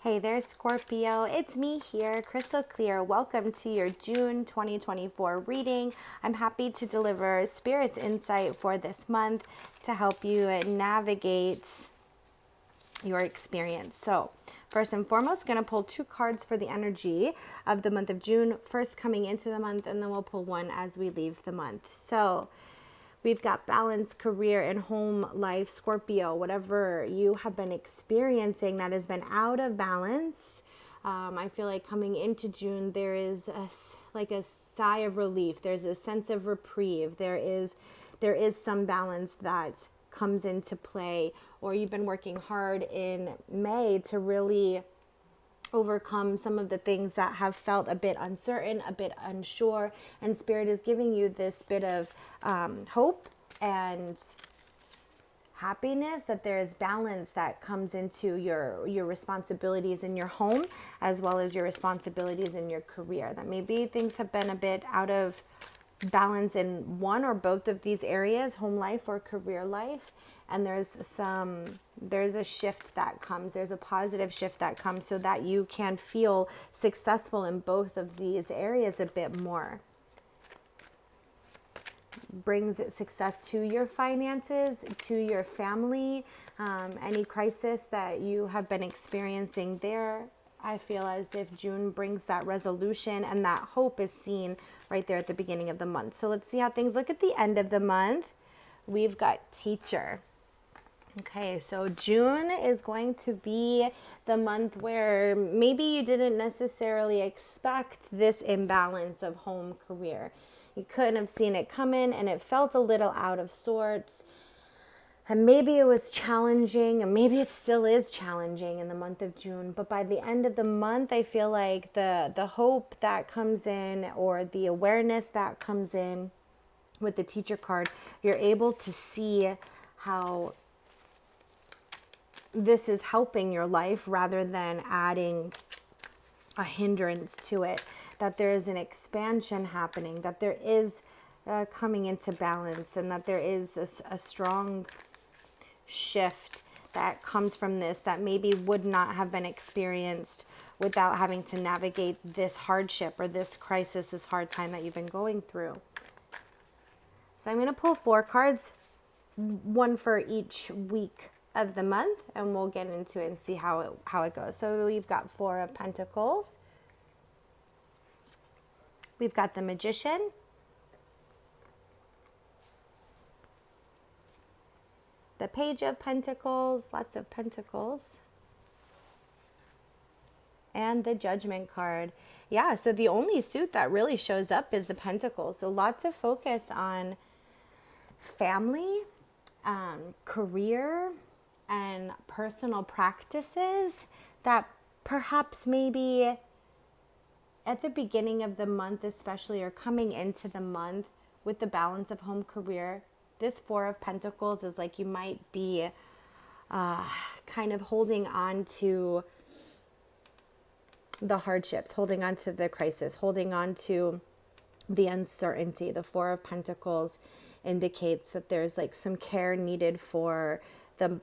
Hey there, Scorpio. It's me here, Krystal Clear. Welcome to your June 2024 reading. I'm happy to deliver Spirit's insight for this month to help you navigate your experience. So, first and foremost, going to pull two cards for the energy of the month of June, first coming into the month, and then we'll pull one as we leave the month. So, we've got balance, career, and home life. Scorpio, whatever you have been experiencing that has been out of balance, I feel like coming into June, there is like a sigh of relief. There's a sense of reprieve. There is some balance that comes into play, or you've been working hard in May to really overcome some of the things that have felt a bit uncertain, a bit unsure, and Spirit is giving you this bit of hope and happiness that there is balance that comes into your responsibilities in your home as well as your responsibilities in your career. That maybe things have been a bit out of balance in one or both of these areas, home life or career life, and there's a shift that comes, there's a positive shift that comes so that you can feel successful in both of these areas a bit more. Brings success to your finances, to your family, any crisis that you have been experiencing there. I feel as if June brings that resolution, and that hope is seen right there at the beginning of the month. So let's see how things look at the end of the month. We've got teacher. Okay, so June is going to be the month where maybe you didn't necessarily expect this imbalance of home career. You couldn't have seen it coming, and it felt a little out of sorts. And maybe it was challenging, and maybe it still is challenging in the month of June. But by the end of the month, I feel like the hope that comes in, or the awareness that comes in with the teacher card, you're able to see how this is helping your life rather than adding a hindrance to it. That there is an expansion happening, that there is coming into balance, and that there is a strong shift that comes from this that maybe would not have been experienced without having to navigate this hardship or this crisis, this hard time that you've been going through. So I'm going to pull 4 cards, one for each week of the month, and we'll get into it and see how it goes. So we've got 4 of Pentacles. We've got the Magician. The Page of Pentacles, lots of Pentacles. And the Judgment card. Yeah, so the only suit that really shows up is the Pentacles. So lots of focus on family, career, and personal practices that perhaps maybe at the beginning of the month especially, or coming into the month with the balance of home career, this 4 of Pentacles is like you might be kind of holding on to the hardships, holding on to the crisis, holding on to the uncertainty. The 4 of Pentacles indicates that there's like some care needed for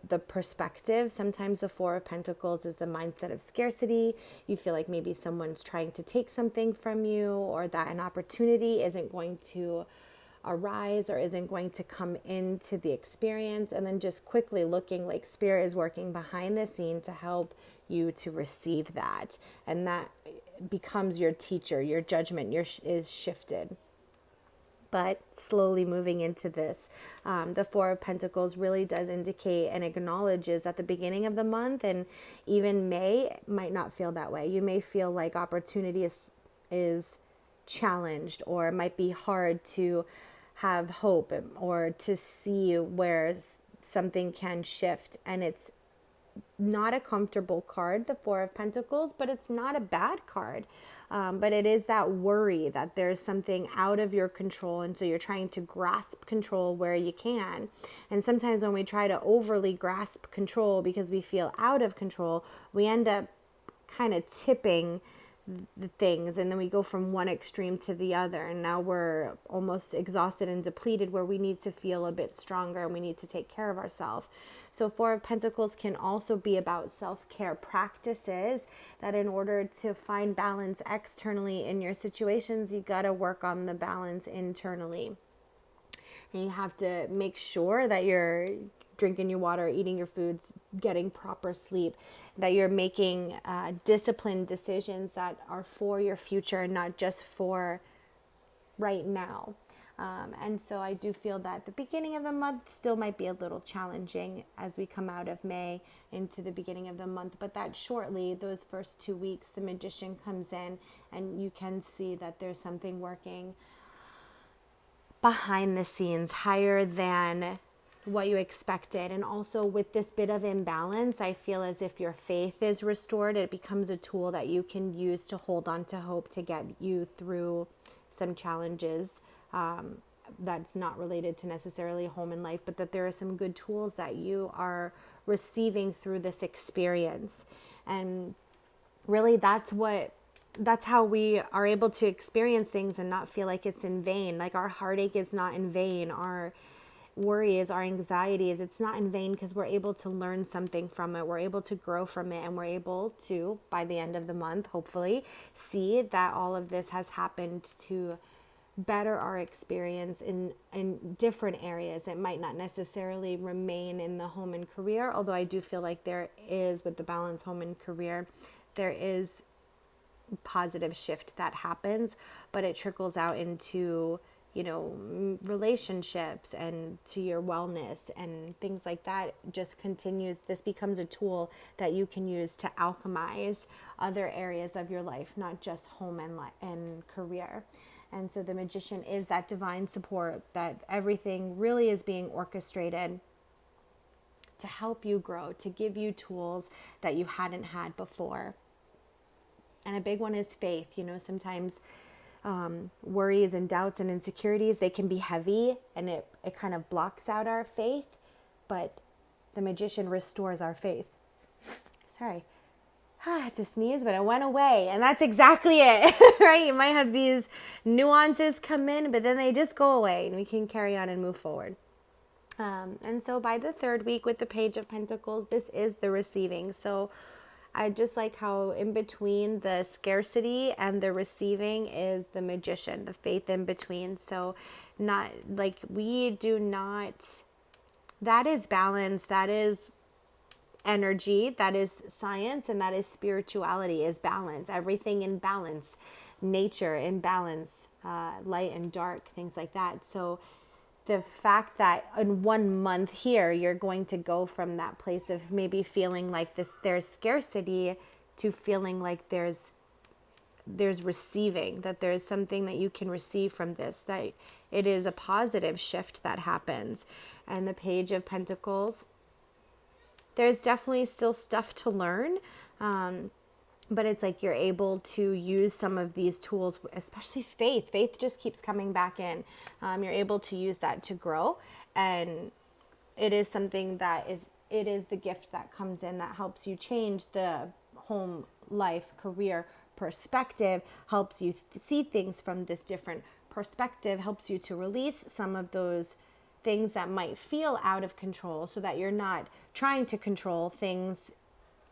the perspective. Sometimes the 4 of Pentacles is a mindset of scarcity. You feel like maybe someone's trying to take something from you, or that an opportunity isn't going to arise or isn't going to come into the experience, and then just quickly looking like Spirit is working behind the scene to help you to receive that, and that becomes your teacher. Your judgment is shifted. But slowly moving into this, the 4 of Pentacles really does indicate and acknowledges at the beginning of the month, and even May might not feel that way. You may feel like opportunity is challenged, or it might be hard to have hope or to see where something can shift. And it's not a comfortable card, the 4 of Pentacles, but it's not a bad card. But it is that worry that there's something out of your control, and so you're trying to grasp control where you can. And sometimes when we try to overly grasp control because we feel out of control, we end up kind of tipping the things, and then we go from one extreme to the other, and now we're almost exhausted and depleted, where we need to feel a bit stronger and we need to take care of ourselves. So Four of Pentacles can also be about self-care practices, that in order to find balance externally in your situations, you got to work on the balance internally. And you have to make sure that you're drinking your water, eating your foods, getting proper sleep, that you're making disciplined decisions that are for your future and not just for right now. And so I do feel that the beginning of the month still might be a little challenging as we come out of May into the beginning of the month, but that shortly, those first 2 weeks, the Magician comes in and you can see that there's something working behind the scenes higher than what you expected. And also with this bit of imbalance, I feel as if your faith is restored. It becomes a tool that you can use to hold on to hope to get you through some challenges. That's not related to necessarily home and life, but that there are some good tools that you are receiving through this experience. And really that's how we are able to experience things and not feel like it's in vain. Like our heartache is not in vain. Our worries, our anxieties, it's not in vain, because we're able to learn something from it. We're able to grow from it, and we're able to, by the end of the month, hopefully, see that all of this has happened to better our experience in different areas. It might not necessarily remain in the home and career, although I do feel like there is, with the balance home and career, there is positive shift that happens, but it trickles out into, you know, relationships and to your wellness and things like that. Just continues. This becomes a tool that you can use to alchemize other areas of your life, not just home and career. And so the Magician is that divine support, that everything really is being orchestrated to help you grow, to give you tools that you hadn't had before. And a big one is faith. You know, sometimes worries and doubts and insecurities, they can be heavy, and it kind of blocks out our faith, but the Magician restores our faith. Sorry. I had to sneeze, but it went away. And that's exactly it, right? You might have these nuances come in, but then they just go away and we can carry on and move forward. And so by the third week with the Page of Pentacles, this is the receiving. So I just like how in between the scarcity and the receiving is the Magician, the faith in between. So not like we do not, that is balance, that is energy, that is science, and that is spirituality, is balance. Everything in balance, nature in balance, light and dark, things like that. So the fact that in 1 month here, you're going to go from that place of maybe feeling like there's scarcity to feeling like there's receiving, that there's something that you can receive from this, that it is a positive shift that happens. And the Page of Pentacles, there's definitely still stuff to learn, but it's like you're able to use some of these tools, especially faith. Faith just keeps coming back in. You're able to use that to grow, and it is something that it is the gift that comes in that helps you change the home life career perspective, helps you see things from this different perspective, helps you to release some of those things that might feel out of control, so that you're not trying to control things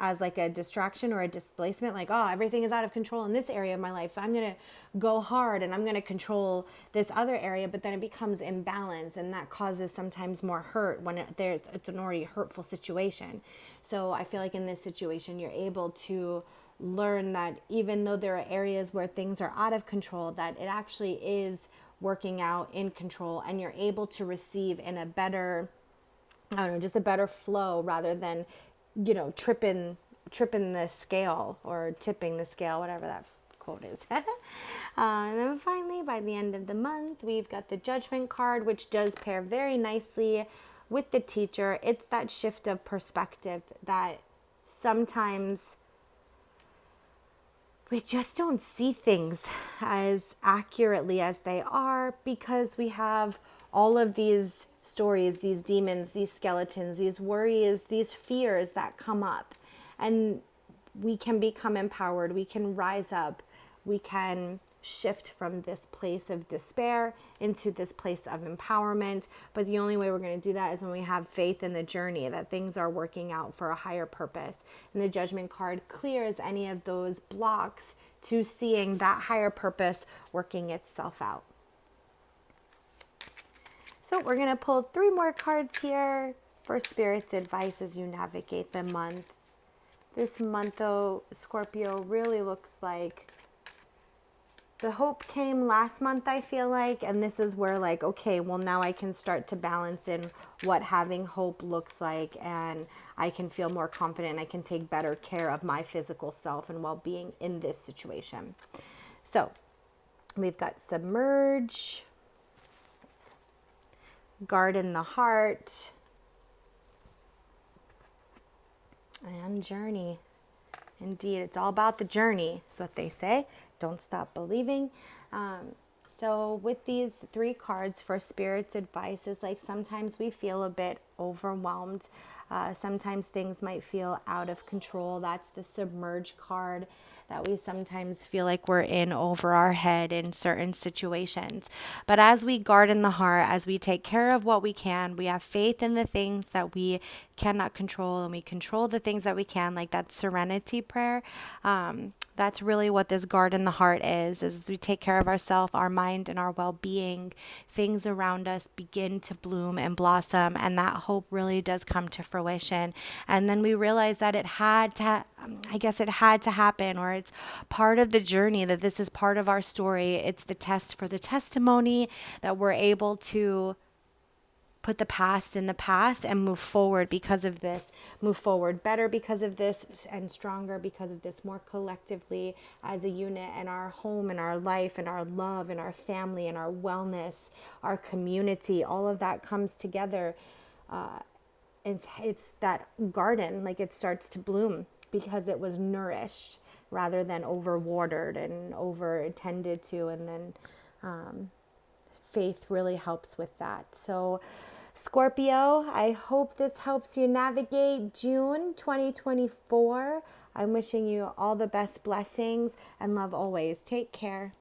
as like a distraction or a displacement, like, oh, everything is out of control in this area of my life, so I'm going to go hard and I'm going to control this other area, but then it becomes imbalance, and that causes sometimes more hurt when it's an already hurtful situation. So I feel like in this situation, you're able to learn that even though there are areas where things are out of control, that it actually is working out in control, and you're able to receive in a better, I don't know, just a better flow, rather than, you know, tripping the scale or tipping the scale, whatever that quote is. And then finally, by the end of the month, we've got the Judgment card, which does pair very nicely with the Teacher. It's that shift of perspective that sometimes we just don't see things as accurately as they are, because we have all of these stories, these demons, these skeletons, these worries, these fears that come up. And we can become empowered. We can rise up we can shift from this place of despair into this place of empowerment. But the only way we're going to do that is when we have faith in the journey, that things are working out for a higher purpose. And the Judgment card clears any of those blocks to seeing that higher purpose working itself out. So we're going to pull 3 more cards here for Spirit's advice as you navigate the month. This month, though, Scorpio, really looks like the hope came last month, I feel like, and this is where like, okay, well now I can start to balance in what having hope looks like, and I can feel more confident. I can take better care of my physical self and well-being in this situation. So we've got submerge, garden the heart, and journey. Indeed, it's all about the journey, is what they say. Don't stop believing. So with these 3 cards for Spirit's advice is like sometimes we feel a bit overwhelmed. Sometimes things might feel out of control. That's the submerge card, that we sometimes feel like we're in over our head in certain situations. But as we garden the heart, as we take care of what we can, we have faith in the things that we cannot control, and we control the things that we can, like that serenity prayer. That's really what this garden the heart is as we take care of ourselves, our mind, and our well-being, things around us begin to bloom and blossom, and that hope really does come to fruition. And then we realize that it had to happen, or it's part of the journey, that this is part of our story. It's the test for the testimony, that we're able to put the past in the past and move forward because of this, move forward better because of this, and stronger because of this, more collectively as a unit, and our home and our life and our love and our family and our wellness, our community, all of that comes together. It's that garden, like it starts to bloom because it was nourished rather than overwatered and over tended to. And then faith really helps with that. So Scorpio, I hope this helps you navigate June 2024. I'm wishing you all the best blessings and love always. Take care.